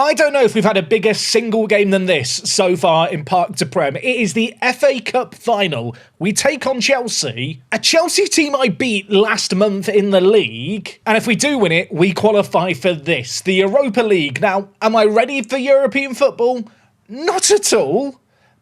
I don't know if we've had a bigger single game than this so far in Park to Prem. It is the FA Cup final. We take on Chelsea, a Chelsea team I beat last month in the league. And if we do win it, we qualify for this, the Europa League. Now, am I ready for European football? Not at all.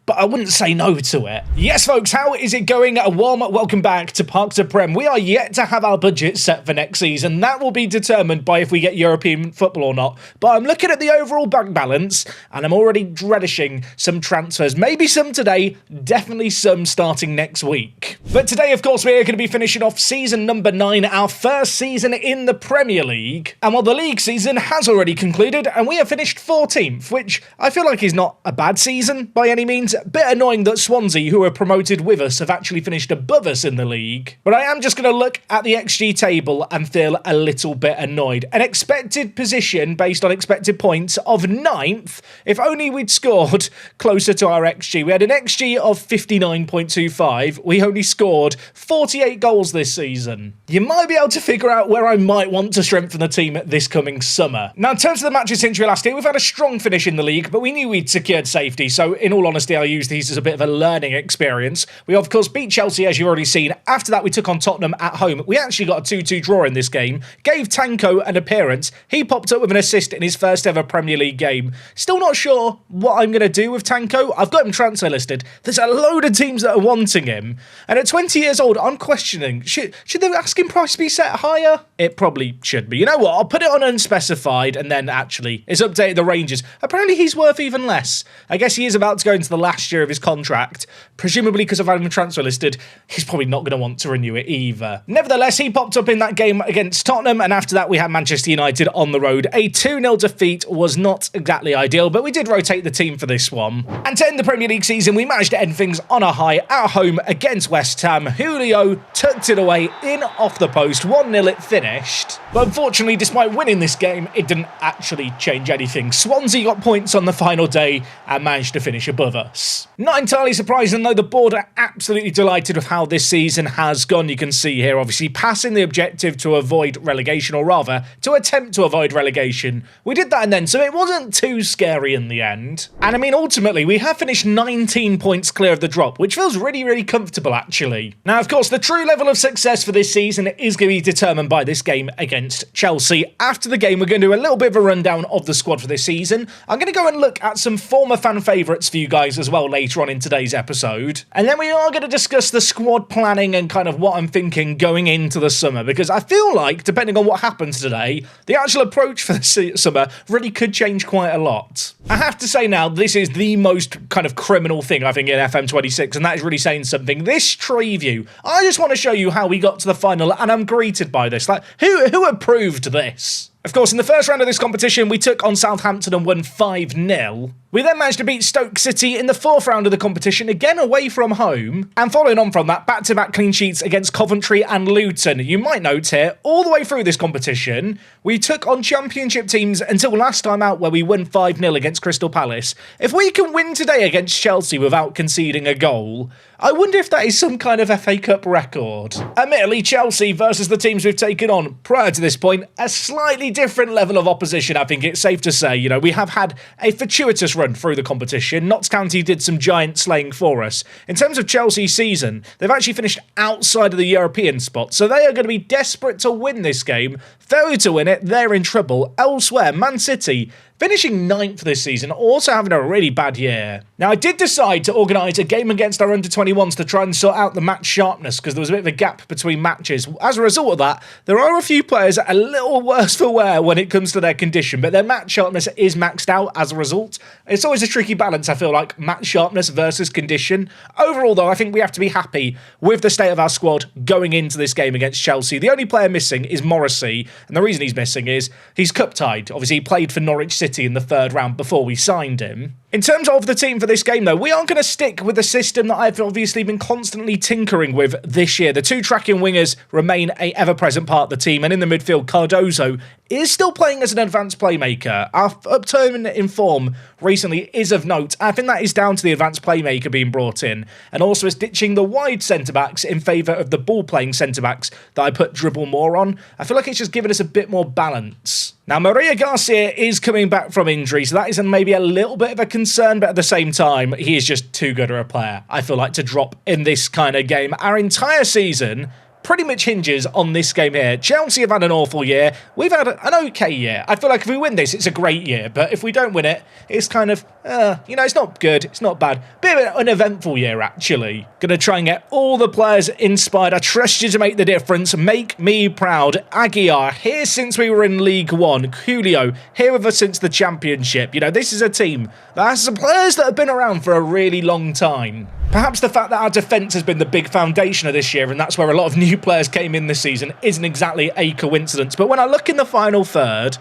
But I wouldn't say no to it. Yes, folks, how is it going? A warm welcome back to Park to Prem. We are yet to have our budget set for next season. That will be determined by if we get European football or not. But I'm looking at the overall bank balance, and I'm already relishing some transfers. Maybe some today, definitely some starting next week. But today, of course, we are going to be finishing off season number 9, our first season in the Premier League. And while the league season has already concluded, and we have finished 14th, which I feel like is not a bad season by any means. Bit annoying that Swansea, who were promoted with us, have actually finished above us in the league. But I am just going to look at the XG table and feel a little bit annoyed. An expected position based on expected points of 9th. If only we'd scored closer to our XG. We had an XG of 59.25. We only scored 48 goals this season. You might be able to figure out where I might want to strengthen the team this coming summer. Now, in terms of the matches since we last here, we've had a strong finish in the league, but we knew we'd secured safety. So, in all honesty, I used these as a bit of a learning experience. We, of course, beat Chelsea, as you've already seen. After that, we took on Tottenham at home. We actually got a 2-2 draw in this game. Gave Tanko an appearance. He popped up with an assist in his first ever Premier League game. Still not sure what I'm going to do with Tanko. I've got him transfer listed. There's a load of teams that are wanting him. And at 20 years old, I'm questioning, should the asking price be set higher? It probably should be. You know what? I'll put it on unspecified, and then actually, it's updated the ranges. Apparently, he's worth even less. I guess he is about to go into the last year of his contract. Presumably because I've had him transfer listed, he's probably not going to want to renew it either. Nevertheless, he popped up in that game against Tottenham, and after that we had Manchester United on the road. A 2-0 defeat was not exactly ideal, but we did rotate the team for this one. And to end the Premier League season, we managed to end things on a high at home against West Ham. Julio tucked it away in off the post. 1-0 it finished. But unfortunately, despite winning this game, it didn't actually change anything. Swansea got points on the final day and managed to finish above us. Not entirely surprising though, the board are absolutely delighted with how this season has gone. You can see here, obviously, passing the objective to avoid relegation, or rather, to attempt to avoid relegation. We did that and then, so it wasn't too scary in the end. And I mean, ultimately, we have finished 19 points clear of the drop, which feels really, really comfortable, actually. Now, of course, the true level of success for this season is going to be determined by this game against Chelsea. After the game, we're going to do a little bit of a rundown of the squad for this season. I'm going to go and look at some former fan favourites for you guys as well later on in today's episode. And then we are going to discuss the squad planning and kind of what I'm thinking going into the summer, because I feel like, depending on what happens today, the actual approach for the summer really could change quite a lot. I have to say now, this is the most kind of criminal thing I think in FM26, and that is really saying something. This tree view, I just want to show you how we got to the final, and I'm greeted by this. Like, who approved this? Of course, in the first round of this competition, we took on Southampton and won 5-0. We then managed to beat Stoke City in the fourth round of the competition, again away from home. And following on from that, back-to-back clean sheets against Coventry and Luton. You might note here, all the way through this competition, we took on championship teams until last time out where we won 5-0 against Crystal Palace. If we can win today against Chelsea without conceding a goal, I wonder if that is some kind of FA Cup record. Admittedly, Chelsea versus the teams we've taken on prior to this point, a slightly different level of opposition, I think it's safe to say. You know, we have had a fortuitous run through the competition. Notts County did some giant slaying for us. In terms of Chelsea's season, they've actually finished outside of the European spot, so they are going to be desperate to win this game. Failure to win it, they're in trouble. Elsewhere, Man City, finishing 9th this season, also having a really bad year. Now, I did decide to organise a game against our under-21s to try and sort out the match sharpness, because there was a bit of a gap between matches. As a result of that, there are a few players a little worse for wear when it comes to their condition, but their match sharpness is maxed out as a result. It's always a tricky balance, I feel like, match sharpness versus condition. Overall, though, I think we have to be happy with the state of our squad going into this game against Chelsea. The only player missing is Morrissey, and the reason he's missing is he's cup-tied. Obviously, he played for Norwich City in the third round before we signed him. In terms of the team for this game, though, we aren't going to stick with the system that I've obviously been constantly tinkering with this year. The two tracking wingers remain a ever-present part of the team, and in the midfield, Cardozo is still playing as an advanced playmaker. Our upturn in form recently is of note. I think that is down to the advanced playmaker being brought in, and also is ditching the wide centre-backs in favour of the ball-playing centre-backs that I put dribble more on. I feel like it's just given us a bit more balance. Now, Maria Garcia is coming back from injury, so that is maybe a little bit of a concern, but at the same time, he is just too good of a player, I feel like, to drop in this kind of game. Our entire season pretty much hinges on this game here. Chelsea have had an awful year. We've had an okay year. I feel like if we win this, it's a great year. But if we don't win it, it's kind of, it's not good. It's not bad. Bit of an eventful year, actually. Gonna try and get all the players inspired. I trust you to make the difference. Make me proud. Aguiar, here since we were in League One. Julio, here with us since the Championship. This is a team that has some players that have been around for a really long time. Perhaps the fact that our defence has been the big foundation of this year, and that's where a lot of new players came in this season, isn't exactly a coincidence. But when I look in the final third,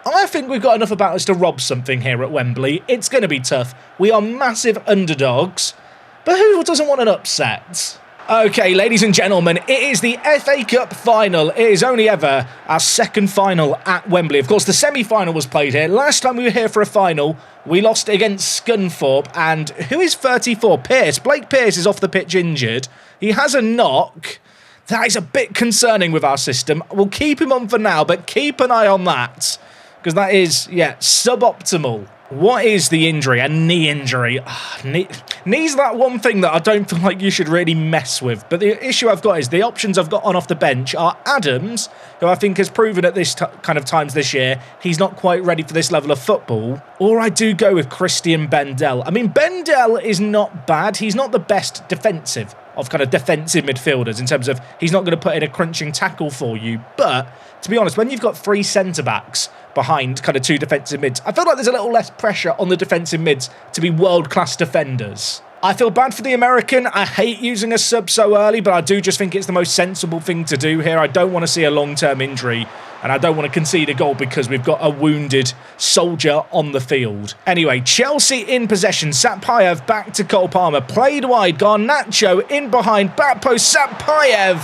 I think we've got enough about us to rob something here at Wembley. It's going to be tough. We are massive underdogs, but who doesn't want an upset? Okay, ladies and gentlemen, it is the FA Cup final. It is only ever our second final at Wembley. Of course, the semi-final was played here. Last time we were here for a final, we lost against Scunthorpe. And who is 34? Pearce. Blake Pearce is off the pitch injured. He has a knock. That is a bit concerning with our system. We'll keep him on for now, but keep an eye on that, because that is, suboptimal. What is the injury? A knee injury. Knee's that one thing that I don't feel like you should really mess with. But the issue I've got is the options I've got on off the bench are Addons, who I think has proven at this kind of times this year he's not quite ready for this level of football. Or I do go with Christian Bendel. I mean, Bendel is not bad. He's not the best defensive of kind of defensive midfielders in terms of he's not going to put in a crunching tackle for you. But to be honest, when you've got three centre-backs behind kind of two defensive mids, I feel like there's a little less pressure on the defensive mids to be world-class defenders. I feel bad for the American. I hate using a sub so early, but I do just think it's the most sensible thing to do here. I don't want to see a long-term injury, and I don't want to concede a goal because we've got a wounded soldier on the field. Anyway, Chelsea in possession. Satpayev back to Cole Palmer. Played wide. Garnacho in behind. Back post. Satpayev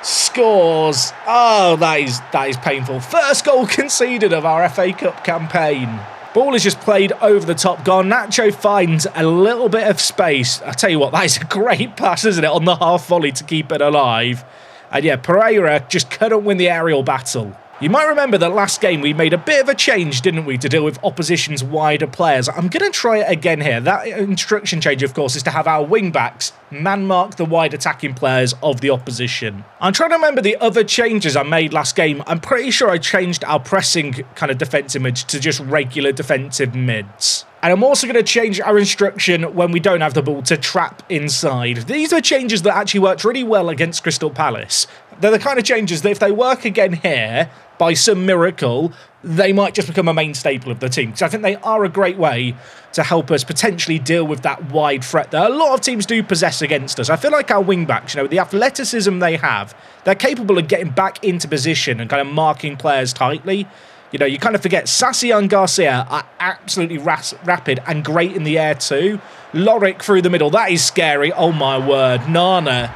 scores. Oh, that is painful. First goal conceded of our FA Cup campaign. Ball is just played over the top. Garnacho finds a little bit of space. I tell you what, that is a great pass, isn't it, on the half volley to keep it alive. And yeah, Pereira just couldn't win the aerial battle. You might remember that last game we made a bit of a change, didn't we, to deal with opposition's wider players. I'm going to try it again here. That instruction change, of course, is to have our wing-backs man-mark the wide attacking players of the opposition. I'm trying to remember the other changes I made last game. I'm pretty sure I changed our pressing kind of defensive mids to just regular defensive mids. And I'm also going to change our instruction when we don't have the ball to trap inside. These are changes that actually worked really well against Crystal Palace. They're the kind of changes that if they work again here, by some miracle, they might just become a main staple of the team. Because I think they are a great way to help us potentially deal with that wide threat that a lot of teams do possess against us. I feel like our wing-backs, the athleticism they have, they're capable of getting back into position and kind of marking players tightly. You kind of forget Sassi and Garcia are absolutely rapid and great in the air too. Lorik through the middle, that is scary. Oh my word, Nana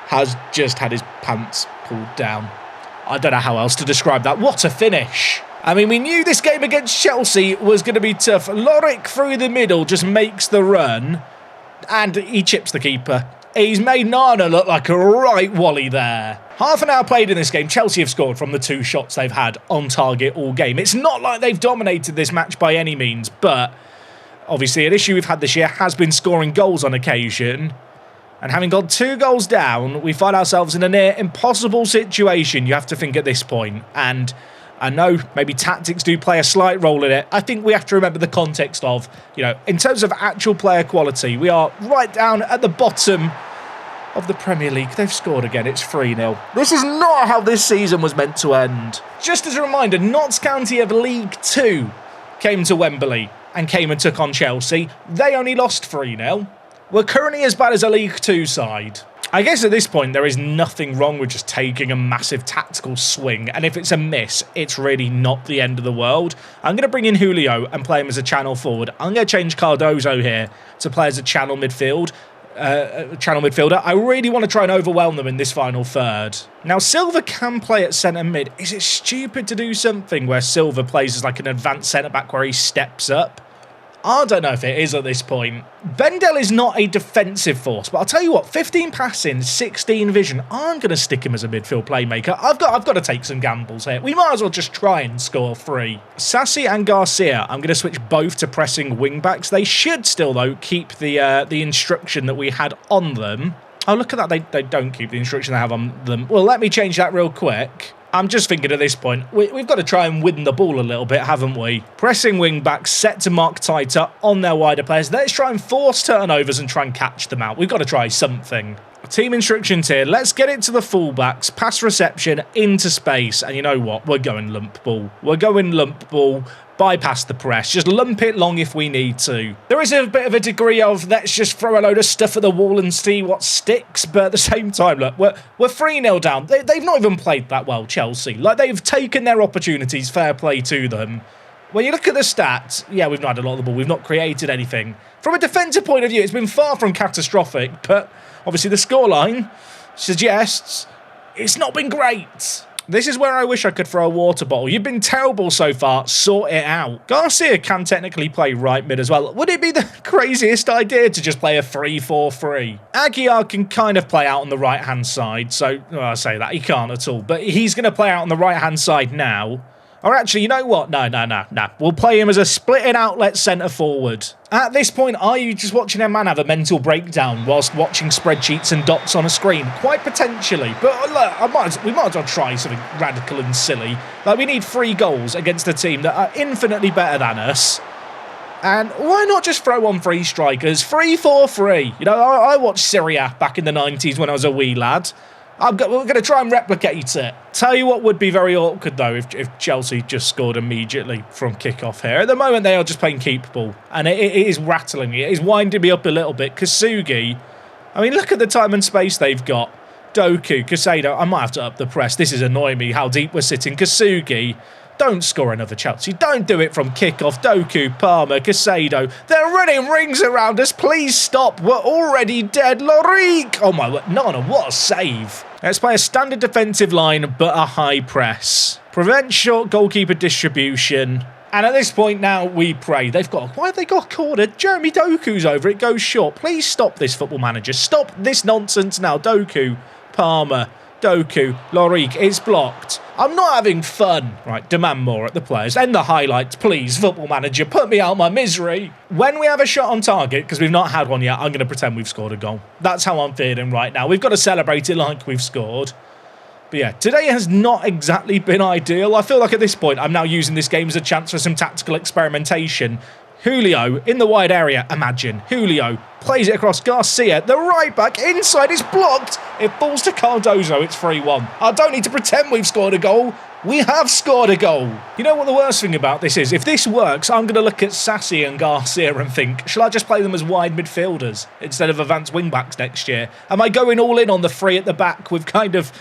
has just had his pants pulled down. I don't know how else to describe that. What a finish. I mean, we knew this game against Chelsea was going to be tough. Lorik through the middle just makes the run and he chips the keeper. He's made Nana look like a right wally there. Half an hour played in this game. Chelsea have scored from the two shots they've had on target all game. It's not like they've dominated this match by any means, but obviously an issue we've had this year has been scoring goals on occasion. And having gone 2 goals down, we find ourselves in a near impossible situation, you have to think at this point. And I know maybe tactics do play a slight role in it. I think we have to remember the context of, in terms of actual player quality, we are right down at the bottom of the Premier League. They've scored again. It's 3-0. This is not how this season was meant to end. Just as a reminder, Notts County of League 2 came to Wembley and came and took on Chelsea. They only lost 3-0. We're currently as bad as a League 2 side. I guess at this point, there is nothing wrong with just taking a massive tactical swing. And if it's a miss, it's really not the end of the world. I'm going to bring in Julio and play him as a channel forward. I'm going to change Cardozo here to play as a channel midfielder. I really want to try and overwhelm them in this final third. Now, Silva can play at centre mid. Is it stupid to do something where Silva plays as like an advanced centre back where he steps up? I don't know if it is at this point. Vendel is not a defensive force, but I'll tell you what, 15 passing, 16 vision, I'm going to stick him as a midfield playmaker. I've got to take some gambles here. We might as well just try and score 3. Sassi and Garcia, I'm going to switch both to pressing wing-backs. They should still, though, keep the instruction that we had on them. Oh, look at that. They don't keep the instruction they have on them. Well, let me change that real quick. I'm just thinking at this point, we've got to try and win the ball a little bit, haven't we? Pressing wing-backs, set to mark tighter on their wider players. Let's try and force turnovers and try and catch them out. We've got to try something. Team instructions here. Let's get it to the fullbacks. Pass reception into space. And you know what? We're going lump ball. We're going lump ball. Bypass the press. Just lump it long if we need to. There is a bit of a degree of let's just throw a load of stuff at the wall and see what sticks. But at the same time, look, we're 3-0 down. They've not even played that well, Chelsea. Like, they've taken their opportunities. Fair play to them. When you look at the stats, yeah, we've not had a lot of the ball. We've not created anything. From a defensive point of view, it's been far from catastrophic. But obviously the scoreline suggests it's not been great. This is where I wish I could throw a water bottle. You've been terrible so far. Sort it out. Garcia can technically play right mid as well. Would it be the craziest idea to just play a 3-4-3? Aguiar can kind of play out on the right-hand side. So, well, I say that. He can't at all. But he's going to play out on the right-hand side now. Or actually, you know what? No. We'll play him as a splitting outlet centre forward. At this point, are you just watching a man have a mental breakdown whilst watching spreadsheets and dots on a screen? Quite potentially. But look, we might as well try something radical and silly. Like, we need 3 goals against a team that are infinitely better than us. And why not just throw on 3 strikers? 3-4-3. You know, I watched Syria back in the 90s when I was a wee lad. We're going to try and replicate it. Tell you what would be very awkward, though, if Chelsea just scored immediately from kickoff here. At the moment, they are just playing keep ball, and it is rattling me. It is winding me up a little bit. Kasugi, I mean, look at the time and space they've got. Doku, Casado, I might have to up the press. This is annoying me, how deep we're sitting. Kasugi, don't score another Chelsea. Don't do it from kickoff. Doku, Palmer, Casado. They're running rings around us. Please stop. We're already dead. Lorique. Oh, my word. No, what a save. Let's play a standard defensive line, but a high press. Prevent short goalkeeper distribution. And at this point now, we pray. Why have they got a corner? Jeremy Doku's over. It goes short. Please stop this, Football Manager. Stop this nonsense now. Doku, Palmer, Doku, Lorique. It's blocked. I'm not having fun. Right, demand more at the players. End the highlights, please, Football Manager. Put me out my misery. When we have a shot on target, because we've not had one yet, I'm going to pretend we've scored a goal. That's how I'm feeling right now. We've got to celebrate it like we've scored. But yeah, today has not exactly been ideal. I feel like at this point, I'm now using this game as a chance for some tactical experimentation. Julio in the wide area. Imagine. Julio plays it across Garcia. The right back inside is blocked. It falls to Cardozo. It's 3-1. I don't need to pretend we've scored a goal. We have scored a goal. You know what the worst thing about this is? If this works, I'm going to look at Sassi and Garcia and think, shall I just play them as wide midfielders instead of advanced wing-backs next year? Am I going all in on the 3 at the back with kind of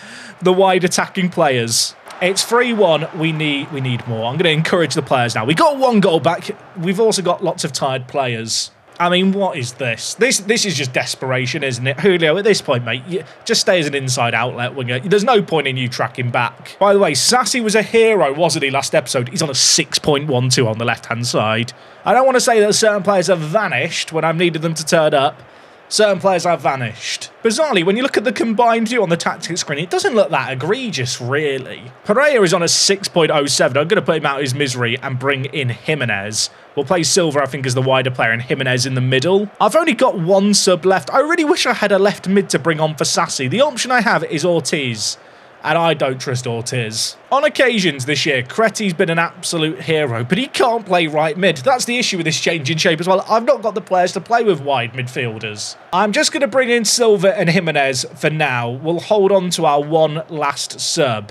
the wide attacking players? It's 3-1. We need more. I'm going to encourage the players now. We got 1 goal back. We've also got lots of tired players. I mean, what is this? This is just desperation, isn't it? Julio, at this point, mate, just stay as an inside outlet winger. There's no point in you tracking back. By the way, Sassi was a hero, wasn't he, last episode? He's on a 6.12 on the left-hand side. I don't want to say that certain players have vanished when I've needed them to turn up. Certain players have vanished. Bizarrely, when you look at the combined view on the tactics screen, it doesn't look that egregious, really. Pereira is on a 6.07. I'm going to put him out of his misery and bring in Jimenez. We'll play Silva, I think, as the wider player and Jimenez in the middle. I've only got 1 sub left. I really wish I had a left mid to bring on for Sassi. The option I have is Ortiz. And I don't trust Ortiz. On occasions this year, Creti's been an absolute hero, but he can't play right mid. That's the issue with this change in shape as well. I've not got the players to play with wide midfielders. I'm just going to bring in Silva and Jimenez for now. We'll hold on to our 1 last sub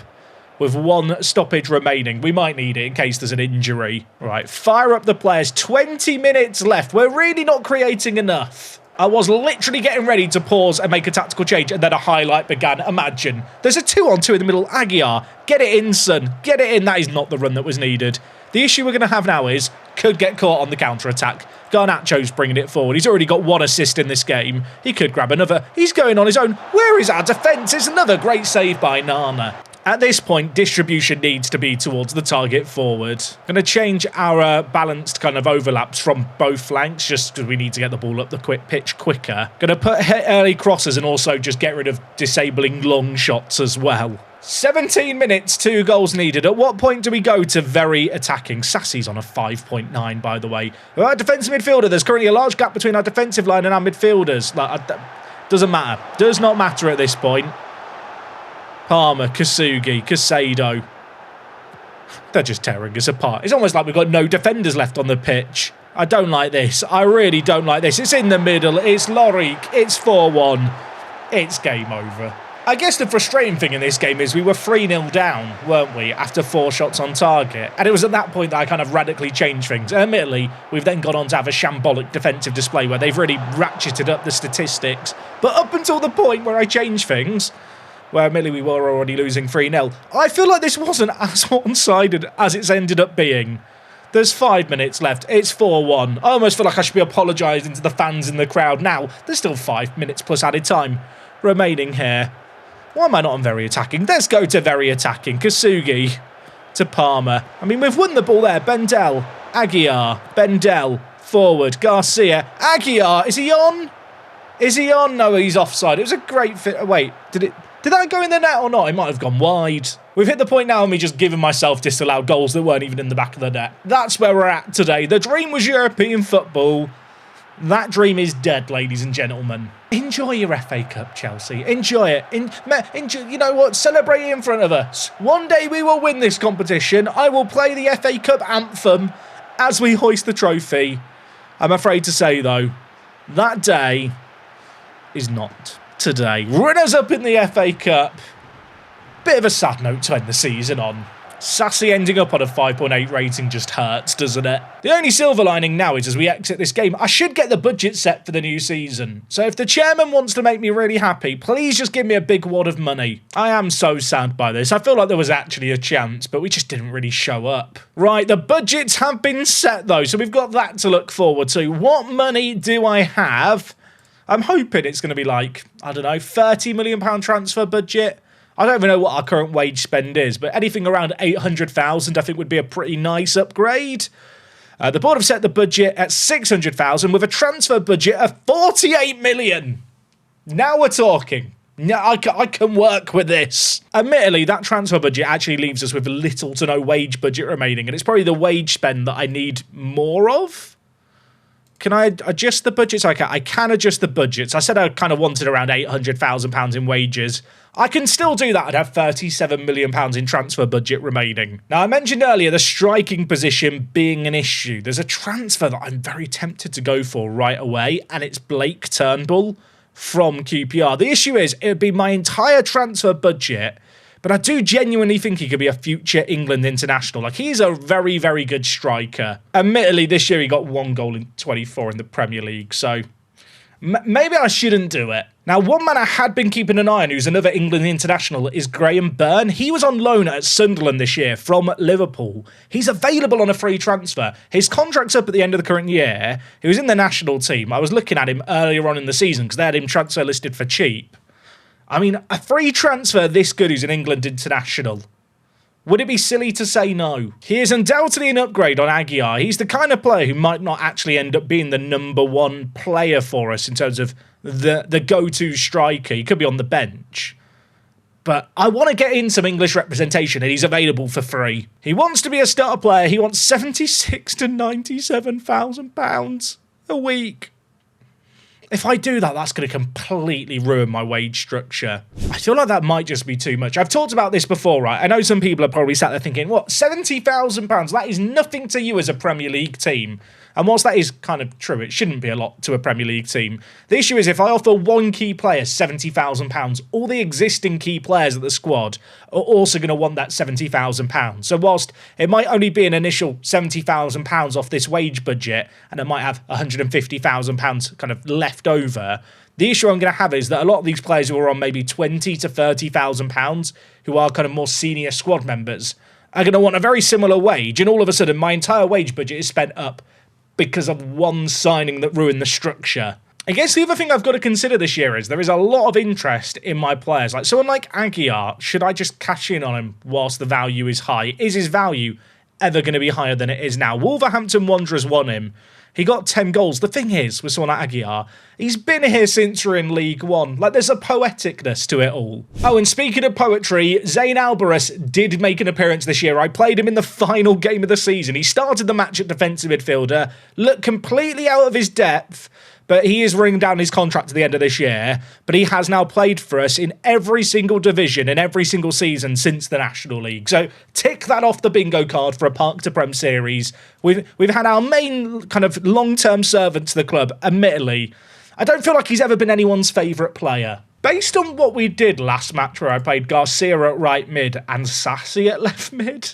with 1 stoppage remaining. We might need it in case there's an injury. Right, fire up the players. 20 minutes left. We're really not creating enough. I was literally getting ready to pause and make a tactical change, and then a highlight began. Imagine. There's a 2-on-2 in the middle. Aguiar, get it in, son. Get it in. That is not the run that was needed. The issue we're going to have now is, could get caught on the counter-attack. Garnacho's bringing it forward. He's already got 1 assist in this game. He could grab another. He's going on his own. Where is our defence? It's another great save by Nana. At this point, distribution needs to be towards the target forward. Going to change our balanced kind of overlaps from both flanks, just because we need to get the ball up the pitch quicker. Going to put early crosses and also just get rid of disabling long shots as well. 17 minutes, 2 goals needed. At what point do we go to very attacking? Sassy's on a 5.9, by the way. Our defensive midfielder, there's currently a large gap between our defensive line and our midfielders. Doesn't matter. Does not matter at this point. Palmer, Kasugi, Casado. They're just tearing us apart. It's almost like we've got no defenders left on the pitch. I don't like this. I really don't like this. It's in the middle. It's Lorik. It's 4-1. It's game over. I guess the frustrating thing in this game is we were 3-0 down, weren't we, after 4 shots on target. And it was at that point that I kind of radically changed things. Admittedly, we've then gone on to have a shambolic defensive display where they've really ratcheted up the statistics. But up until the point where I changed things, where admittedly we were already losing 3-0, I feel like this wasn't as one-sided as it's ended up being. There's 5 minutes left. It's 4-1. I almost feel like I should be apologising to the fans in the crowd now. There's still 5 minutes plus added time remaining here. Why am I not on very attacking? Let's go to very attacking. Kasugi to Palmer. I mean, we've won the ball there. Bendel, Aguiar, Bendel, forward, Garcia, Aguiar. Is he on? Is he on? No, he's offside. It was a great fit. Wait, did that go in the net or not? It might have gone wide. We've hit the point now of me just giving myself disallowed goals that weren't even in the back of the net. That's where we're at today. The dream was European football. That dream is dead, ladies and gentlemen. Enjoy your FA Cup, Chelsea. Enjoy it. Enjoy, you know what? Celebrate it in front of us. One day we will win this competition. I will play the FA Cup anthem as we hoist the trophy. I'm afraid to say, though, that day is not today. Runners up in the FA Cup. Bit of a sad note to end the season on. Sassy ending up on a 5.8 rating just hurts, doesn't it? The only silver lining now is as we exit this game, I should get the budget set for the new season. So if the chairman wants to make me really happy, please just give me a big wad of money. I am so sad by this. I feel like there was actually a chance, but we just didn't really show up. Right, the budgets have been set though, so we've got that to look forward to. What money do I have? I'm hoping it's going to be like, I don't know, £30 million transfer budget. I don't even know what our current wage spend is, but anything around 800,000 I think would be a pretty nice upgrade. The board have set the budget at 600,000 with a transfer budget of 48 million. Now we're talking. Now I can work with this. Admittedly, that transfer budget actually leaves us with little to no wage budget remaining, and it's probably the wage spend that I need more of. Can I adjust the budgets? I can adjust the budgets. I said I kind of wanted around £800,000 in wages. I can still do that. I'd have £37 million in transfer budget remaining. Now, I mentioned earlier the striking position being an issue. There's a transfer that I'm very tempted to go for right away, and it's Blake Turnbull from QPR. The issue is, it would be my entire transfer budget, but I do genuinely think he could be a future England international. Like, he's a very, very good striker. Admittedly, this year he got 1 goal in 24 in the Premier League, so maybe I shouldn't do it. Now, one man I had been keeping an eye on who's another England international is Graham Byrne. He was on loan at Sunderland this year from Liverpool. He's available on a free transfer. His contract's up at the end of the current year. He was in the national team. I was looking at him earlier on in the season because they had him transfer listed for cheap. I mean, a free transfer this good who's an England international. Would it be silly to say no? He is undoubtedly an upgrade on Aguiar. He's the kind of player who might not actually end up being the #1 player for us in terms of the go-to striker. He could be on the bench. But I want to get in some English representation, and he's available for free. He wants to be a starter player. He wants £76,000 to £97,000 a week. If I do that, that's going to completely ruin my wage structure. I feel like that might just be too much. I've talked about this before, right? I know some people are probably sat there thinking, what, £70,000? That is nothing to you as a Premier League team. And whilst that is kind of true, it shouldn't be a lot to a Premier League team. The issue is if I offer one key player £70,000, all the existing key players of the squad are also going to want that £70,000. So whilst it might only be an initial £70,000 off this wage budget, and it might have £150,000 kind of left over, the issue I'm going to have is that a lot of these players who are on maybe £20,000 to £30,000, who are kind of more senior squad members, are going to want a very similar wage, and all of a sudden my entire wage budget is spent up because of one signing that ruined the structure. I guess the other thing I've got to consider this year is there is a lot of interest in my players. Like someone like Aguiar, should I just cash in on him whilst the value is high? Is his value ever going to be higher than it is now? Wolverhampton Wanderers won him. He got 10 goals. The thing is, with someone like Aguiar, he's been here since we're in League One. Like, there's a poeticness to it all. Oh, and speaking of poetry, Zayn Alvarez did make an appearance this year. I played him in the final game of the season. He started the match at defensive midfielder, looked completely out of his depth, but he is running down his contract at the end of this year. But he has now played for us in every single division in every single season since the National League. So tick that off the bingo card for a Park to Prem series. We've had our main kind of long-term servant to the club, admittedly. I don't feel like he's ever been anyone's favourite player. Based on what we did last match where I played Garcia at right mid and Sassy at left mid,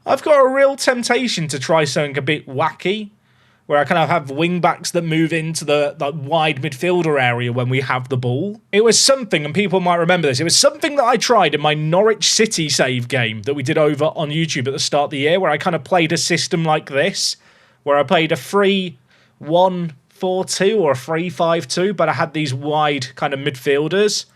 I've got a real temptation to try something a bit wacky, where I kind of have wing-backs that move into the wide midfielder area when we have the ball. It was something, and people might remember this, it was something that I tried in my Norwich City save game that we did over on YouTube at the start of the year, where I kind of played a system like this, where I played a 3-1-4-2 or a 3-5-2, but I had these wide kind of midfielders.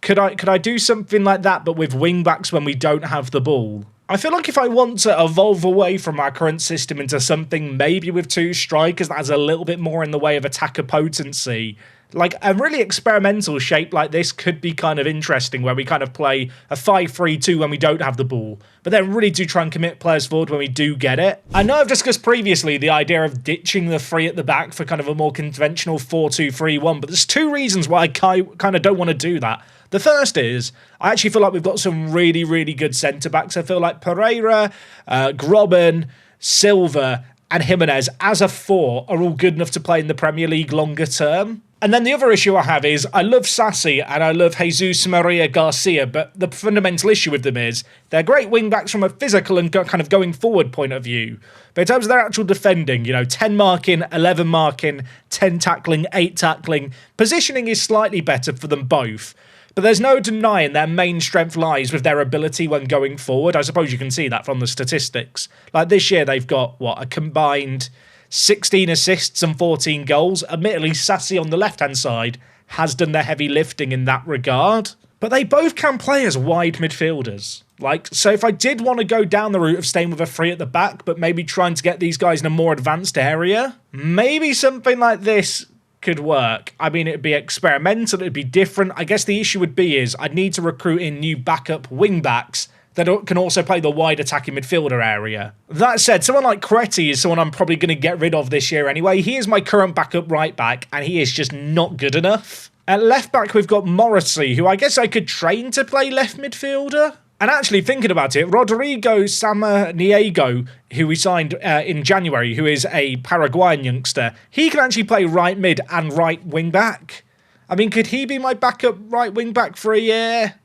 Could I do something like that, but with wing-backs when we don't have the ball? I feel like if I want to evolve away from our current system into something maybe with two strikers that has a little bit more in the way of attacker potency, like a really experimental shape like this could be kind of interesting, where we kind of play a 5-3-2 when we don't have the ball, but then really do try and commit players forward when we do get it. I know I've discussed previously the idea of ditching the three at the back for kind of a more conventional 4-2-3-1, but there's two reasons why I kind of don't want to do that. The first is, I actually feel like we've got some really, really good centre-backs. I feel like Pereira, Grobben, Silva and Jimenez as a four are all good enough to play in the Premier League longer term. And then the other issue I have is I love Sassy and I love Jesus Maria Garcia, but the fundamental issue with them is they're great wing-backs from a physical and kind of going forward point of view. But in terms of their actual defending, 10 marking, 11 marking, 10 tackling, 8 tackling, positioning is slightly better for them both. But there's no denying their main strength lies with their ability when going forward. I suppose you can see that from the statistics. Like this year, they've got, a combined 16 assists and 14 goals. Admittedly, Sassy on the left-hand side has done the heavy lifting in that regard. But they both can play as wide midfielders. So if I did want to go down the route of staying with a three at the back, but maybe trying to get these guys in a more advanced area, maybe something like this could work. I mean, it'd be experimental, it'd be different. I guess the issue would be is I'd need to recruit in new backup wing-backs that can also play the wide attacking midfielder area. That said, someone like Creti is someone I'm probably going to get rid of this year anyway. He is my current backup right-back, and he is just not good enough. At left-back, we've got Morrissey, who I guess I could train to play left midfielder. And actually, thinking about it, Rodrigo Samaniego, who we signed in January, who is a Paraguayan youngster, he can actually play right mid and right wing back. I mean, could he be my backup right wing back for a year?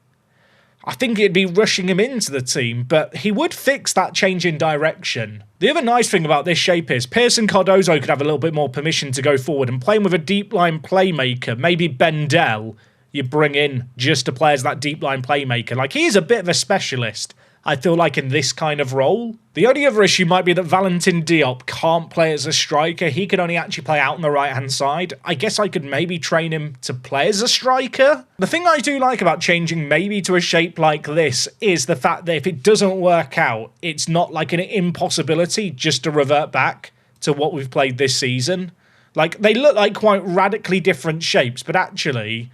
I think it'd be rushing him into the team, but he would fix that change in direction. The other nice thing about this shape is Pearson Cardozo could have a little bit more permission to go forward and playing with a deep line playmaker, maybe Bendel, you bring in just to play as that deep line playmaker. He's a bit of a specialist, I feel like, in this kind of role. The only other issue might be that Valentin Diop can't play as a striker. He can only actually play out on the right-hand side. I guess I could maybe train him to play as a striker. The thing I do like about changing maybe to a shape like this is the fact that if it doesn't work out, it's not like an impossibility just to revert back to what we've played this season. They look like quite radically different shapes, but actually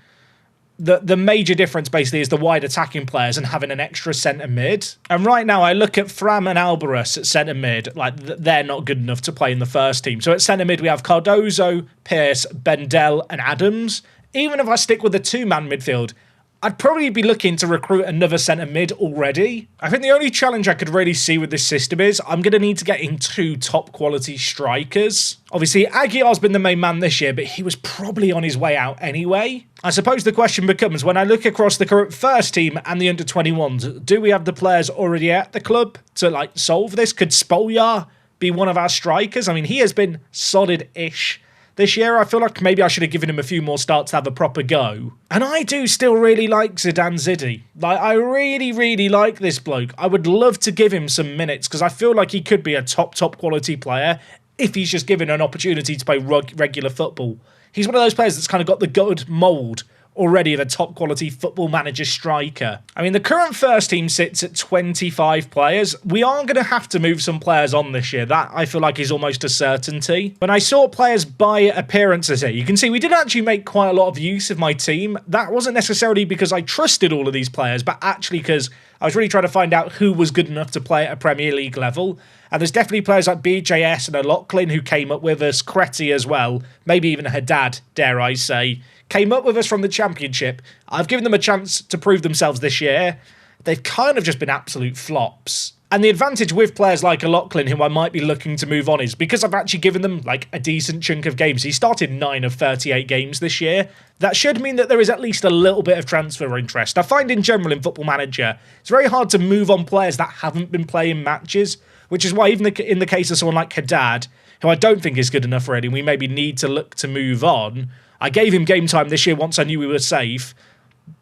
the major difference basically is the wide attacking players and having an extra centre mid. And right now I look at Fram and Alvarez at centre mid, they're not good enough to play in the first team. So at centre mid we have Cardozo, Pearce, Bendel and Addons. Even if I stick with the two-man midfield, I'd probably be looking to recruit another centre mid already. I think the only challenge I could really see with this system is I'm going to need to get in 2 top quality strikers. Obviously, Aguiar's been the main man this year, but he was probably on his way out anyway. I suppose the question becomes, when I look across the current first team and the under-21s, do we have the players already at the club to like solve this? Could Spolyar be one of our strikers? I mean, he has been solid-ish this year. I feel like maybe I should have given him a few more starts to have a proper go. And I do still really like Zidane Ziddy. Like, I really, really like this bloke. I would love to give him some minutes because I feel like he could be a top quality player if he's just given an opportunity to play regular football. He's one of those players that's kind of got the good mould already of a top quality football manager striker. I mean, the current first team sits at 25 players. We are going to have to move some players on this year. That, I feel like, is almost a certainty. When I saw players by appearances here, you can see we did actually make quite a lot of use of my team. That wasn't necessarily because I trusted all of these players, but actually because I was really trying to find out who was good enough to play at a Premier League level. And there's definitely players like BJS and O'Loughlin who came up with us, Creti as well, maybe even Haddad, dare I say, came up with us from the Championship. I've given them a chance to prove themselves this year. They've kind of just been absolute flops. And the advantage with players like O'Loughlin, who I might be looking to move on, is because I've actually given them like a decent chunk of games. He started 9 of 38 games this year. That should mean that there is at least a little bit of transfer interest. I find in general in Football Manager, it's very hard to move on players that haven't been playing matches, which is why even in the case of someone like Haddad, who I don't think is good enough already, we maybe need to look to move on. I gave him game time this year once I knew we were safe,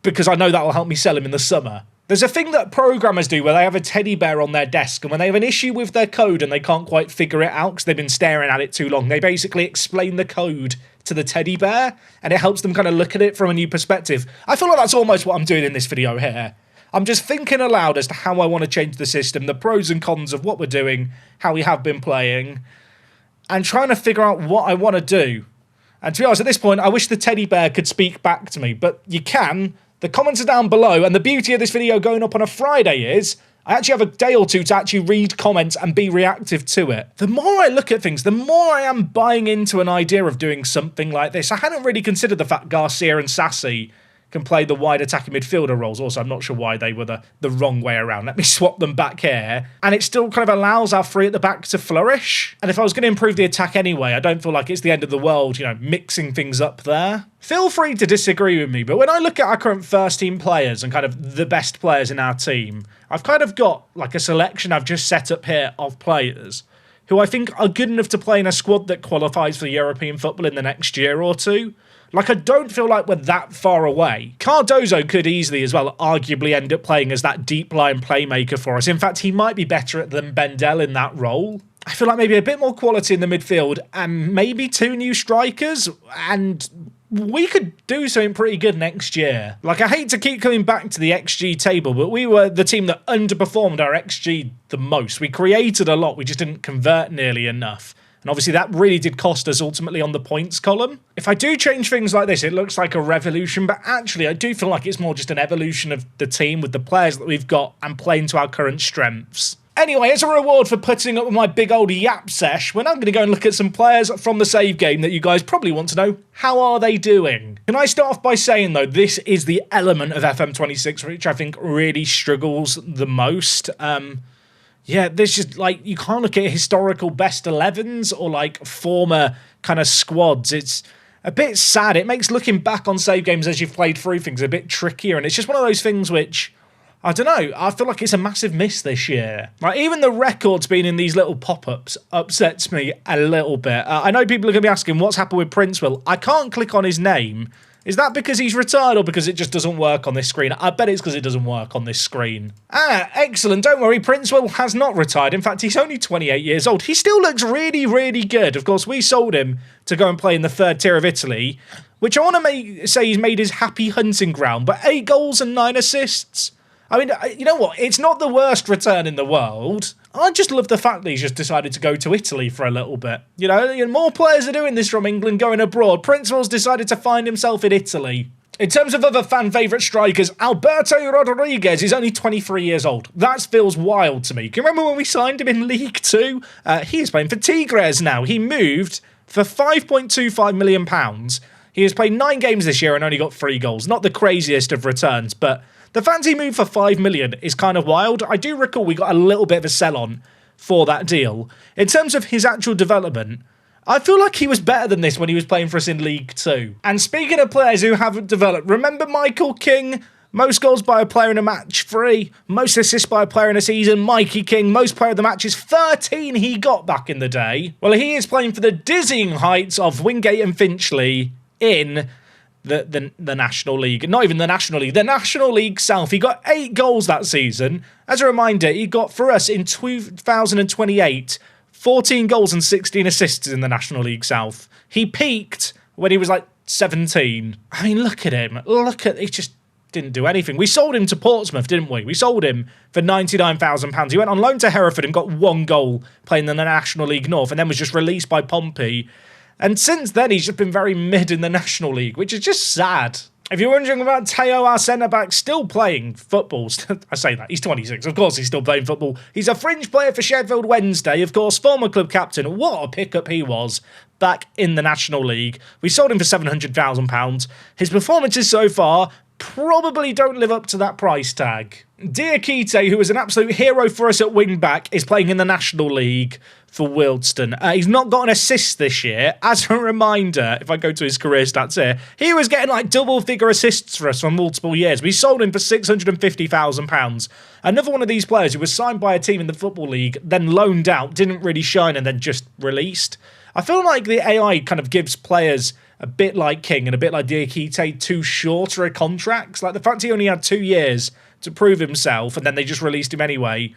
because I know that will help me sell him in the summer. There's a thing that programmers do where they have a teddy bear on their desk, and when they have an issue with their code and they can't quite figure it out because they've been staring at it too long, they basically explain the code to the teddy bear, and it helps them kind of look at it from a new perspective. I feel like that's almost what I'm doing in this video here. I'm just thinking aloud as to how I want to change the system, the pros and cons of what we're doing, how we have been playing, and trying to figure out what I want to do. And to be honest, at this point, I wish the teddy bear could speak back to me, but you can. The comments are down below, and the beauty of this video going up on a Friday is I actually have a day or two to actually read comments and be reactive to it. The more I look at things, the more I am buying into an idea of doing something like this. I hadn't really considered the fact Garcia and Sassy can play the wide attacking midfielder roles. Also, I'm not sure why they were the wrong way around. Let me swap them back here. And it still kind of allows our three at the back to flourish. And if I was going to improve the attack anyway, I don't feel like it's the end of the world, you know, mixing things up there. Feel free to disagree with me, but when I look at our current first team players and kind of the best players in our team, I've kind of got like a selection I've just set up here of players who I think are good enough to play in a squad that qualifies for European football in the next year or two. Like, I don't feel like we're that far away. Cardozo could easily as well arguably end up playing as that deep line playmaker for us. In fact, he might be better than Bendel in that role. I feel like maybe a bit more quality in the midfield and maybe 2 new strikers, and we could do something pretty good next year. Like, I hate to keep coming back to the XG table, but we were the team that underperformed our XG the most. We created a lot, we just didn't convert nearly enough. And obviously that really did cost us ultimately on the points column. If I do change things like this, it looks like a revolution, but actually I do feel like it's more just an evolution of the team with the players that we've got and playing to our current strengths. Anyway, as a reward for putting up with my big old yap sesh, we're now going to go and look at some players from the save game that you guys probably want to know. How are they doing? Can I start off by saying, though, this is the element of FM26 which I think really struggles the most. Yeah, there's just, like, you can't look at historical best 11s or, like, former kind of squads. It's a bit sad. It makes looking back on save games as you've played through things a bit trickier, and it's just one of those things which, I don't know, I feel like it's a massive miss this year. Like, even the records being in these little pop-ups upsets me a little bit. I know people are going to be asking, what's happened with Princeville? I can't click on his name. Is that because he's retired or because it just doesn't work on this screen? I bet it's because it doesn't work on this screen. Ah, excellent. Don't worry, Princeville has not retired. In fact, he's only 28 years old. He still looks really, really good. Of course, we sold him to go and play in the 3rd tier of Italy, which I want to say he's made his happy hunting ground, but 8 goals and 9 assists. I mean, you know what? It's not the worst return in the world. I just love the fact that he's just decided to go to Italy for a little bit. You know, more players are doing this from England, going abroad. Princeville's decided to find himself in Italy. In terms of other fan favourite strikers, Alberto Rodriguez is only 23 years old. That feels wild to me. Can you remember when we signed him in League 2? He is playing for Tigres now. He moved for £5.25 million. He has played 9 games this year and only got 3 goals. Not the craziest of returns, but the fancy move for 5 million is kind of wild. I do recall we got a little bit of a sell-on for that deal. In terms of his actual development, I feel like he was better than this when he was playing for us in League 2. And speaking of players who haven't developed, remember Michael King? Most goals by a player in a match, 3. Most assists by a player in a season, Mikey King. Most player of the matches, 13 he got back in the day. Well, he is playing for the dizzying heights of Wingate and Finchley in the National League. Not even the National League, the National League South. He got 8 goals that season. As a reminder, he got for us in 2028, 14 goals and 16 assists in the National League South. He peaked when he was like 17. I mean, look at him. He just didn't do anything. We sold him to Portsmouth, didn't we? We sold him for £99,000. He went on loan to Hereford and got 1 goal playing in the National League North and then was just released by Pompey. And since then, he's just been very mid in the National League, which is just sad. If you're wondering about Teo, our centre-back, still playing football. I say that, he's 26. Of course he's still playing football. He's a fringe player for Sheffield Wednesday. Of course, former club captain. What a pickup he was back in the National League. We sold him for £700,000. His performances so far probably don't live up to that price tag. Diakite, who was an absolute hero for us at wing-back, is playing in the National League for Wealdstone. He's not got an assist this year. As a reminder, if I go to his career stats here, he was getting like double-figure assists for us for multiple years. We sold him for £650,000. Another one of these players who was signed by a team in the Football League, then loaned out, didn't really shine, and then just released. I feel like the AI kind of gives players a bit like King and a bit like Diakite too shorter contracts. Like the fact he only had 2 years to prove himself and then they just released him anyway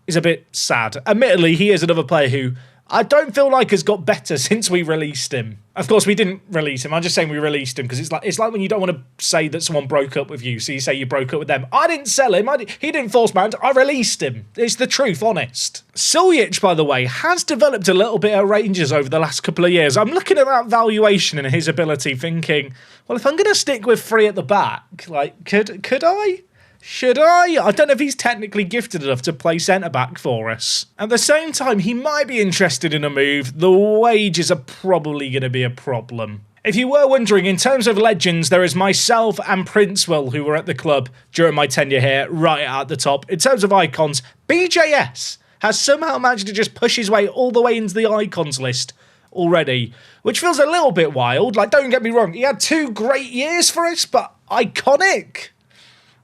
is a bit sad. Admittedly, he is another player who I don't feel like has got better since we released him. Of course, we didn't release him. I'm just saying we released him because it's like when you don't want to say that someone broke up with you, so you say you broke up with them. I didn't sell him. He didn't force my hand. I released him. It's the truth, honest. Suljic, by the way, has developed a little bit at Rangers over the last couple of years. I'm looking at that valuation and his ability thinking, well, if I'm going to stick with 3 at the back, like, could I? Should I? I don't know if he's technically gifted enough to play centre-back for us. At the same time, he might be interested in a move. The wages are probably going to be a problem. If you were wondering, in terms of legends, there is myself and Princewell, who were at the club during my tenure here, right at the top. In terms of icons, BJS has somehow managed to just push his way all the way into the icons list already, which feels a little bit wild. Like, don't get me wrong, he had 2 great years for us, but iconic?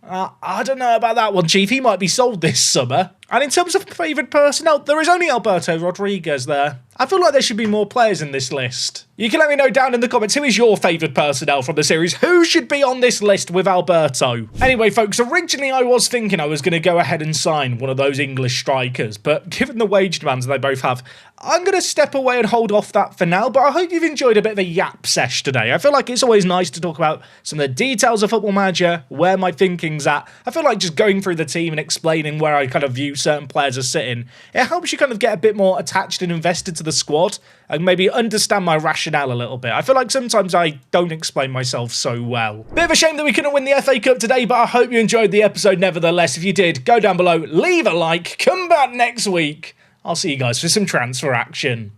I don't know about that one, Chief. He might be sold this summer. And in terms of favoured personnel, there is only Alberto Rodriguez there. I feel like there should be more players in this list. You can let me know down in the comments who is your favoured personnel from the series. Who should be on this list with Alberto? Anyway, folks, originally I was thinking I was going to go ahead and sign one of those English strikers, but given the wage demands they both have, I'm going to step away and hold off that for now, but I hope you've enjoyed a bit of a yap sesh today. I feel like it's always nice to talk about some of the details of Football Manager, where my thinking's at. I feel like just going through the team and explaining where I kind of view certain players are sitting, it helps you kind of get a bit more attached and invested to the squad and maybe understand my rationale a little bit. I feel like sometimes I don't explain myself so well. Bit of a shame that we couldn't win the FA Cup today, but I hope you enjoyed the episode nevertheless. If you did, go down below, leave a like, come back next week. I'll see you guys for some transfer action.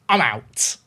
I'm out.